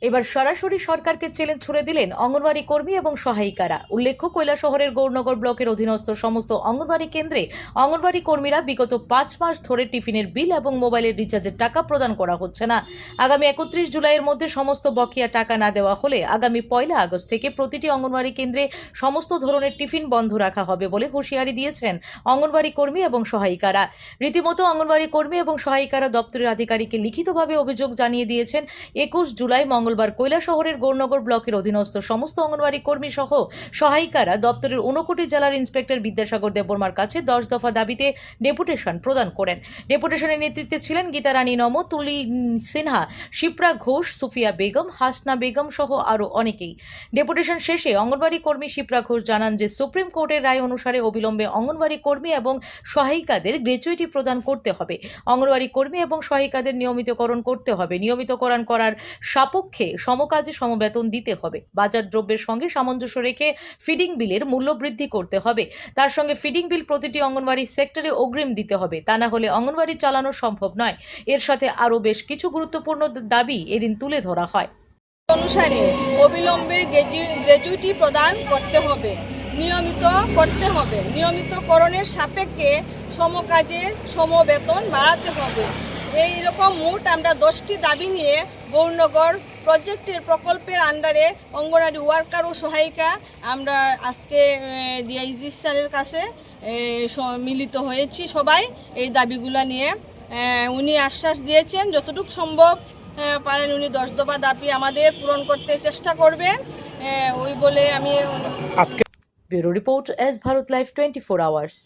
এবার সরাসরি সরকারকে চ্যালেঞ্জ ছুড়ে দিলেন অঙ্গনওয়াড়ি কর্মী এবং সহায়িকারা। উল্লেখ্য, কৈলাসহরের গৌরনগর ব্লকের অধীনস্থ সমস্ত অঙ্গনওয়াড়ি কেন্দ্রে অঙ্গনওয়াড়ি কর্মীরা বিগত 5 মাস ধরে টিফিনের বিল এবং মোবাইলের রিচার্জের টাকা প্রদান করা হচ্ছে না। আগামী 31 জুলাইয়ের মধ্যে সমস্ত বকেয়া টাকা না দেওয়া হলে আগামী 1 আগস্ট থেকে প্রতিটি অঙ্গনওয়াড়ি কেন্দ্রে সমস্ত ধরনের টিফিন বন্ধ রাখা হবে বলে হুঁশিয়ারি দিয়েছেন অঙ্গনওয়াড়ি কর্মী এবং সহায়িকারা। রীতিমতো অঙ্গনওয়াড়ি কর্মী এবং সহায়িকারা দপ্তরের আধিকারিককে লিখিতভাবে অভিযোগ জানিয়ে দিয়েছেন। 21 জুলাই মঙ্গলবার কৈলাসহরের গৌরনগর ব্লকের অধীনস্থ সমস্ত অঙ্গনওয়াড়ি কর্মী সহ সহায়িকারা দপ্তরের 59 জেলার ইন্সপেক্টর বিদ্যাসাগর দেববর্মার কাছে 10 দফা দাবিতে ডেপুটেশন প্রদান করেন। ডেপুটেশনের নেতৃত্বে ছিলেন গীতারানী নম, তুলি সিনহা, শিপ্রা ঘোষ, সুফিয়া বেগম, হাসনা বেগম সহ আরও অনেকেই। ডেপুটেশন শেষে অঙ্গনওয়াড়ি কর্মী শিপ্রা ঘোষ জানান যে সুপ্রিম কোর্টের রায় অনুসারে অবিলম্বে অঙ্গনওয়াড়ি কর্মী এবং সহায়িকাদের গ্র্যাচুইটি প্রদান করতে হবে। অঙ্গনওয়াড়ি কর্মী এবং সহায়িকাদের নিয়মিতকরণ করতে হবে। নিয়মিতকরণ করার সাপেক্ষে সমকাজে সমবেতন দিতে হবে। বাজার দ্রব্যের সঙ্গে সামঞ্জস্য রেখে ফিডিং বিলের মূল্য বৃদ্ধি করতে হবে। তার সঙ্গে ফিডিং বিল প্রতিটি অঙ্গনওয়াড়ি সেক্টরে অগ্রিম দিতে হবে। তা না হলে অঙ্গনওয়াড়ি চালানো সম্ভব নয়। এর সাথে আরও বেশ কিছু গুরুত্বপূর্ণ দাবি এদিন তুলে ধরা হয়। অনুসারে অবিলম্বে গ্র্যাচুইটি প্রদান করতে হবে, নিয়মিত করতে হবে। নিয়মিতকরণের সাপেক্ষে সমকাজের সমবেতন বাড়াতে হবে। এইরকম মোট আমরা 10টি দাবি নিয়ে গৌরনগর প্রকল্পের আন্ডারে অঙ্গনওয়াড়ি ওয়ার্কার ও সহায়িকা আমরা আজকে ডিআইজি স্যারের কাছে মিলিত হয়েছি সবাই এই দাবিগুলো নিয়ে। উনি আশ্বাস দিয়েছেন যতটুকু সম্ভব পারেন উনি 10 দফা দাবি আমাদের পূরণ করতে চেষ্টা করবেন ওই বলে আমি। Bureau report, S Bharat live 24 hours.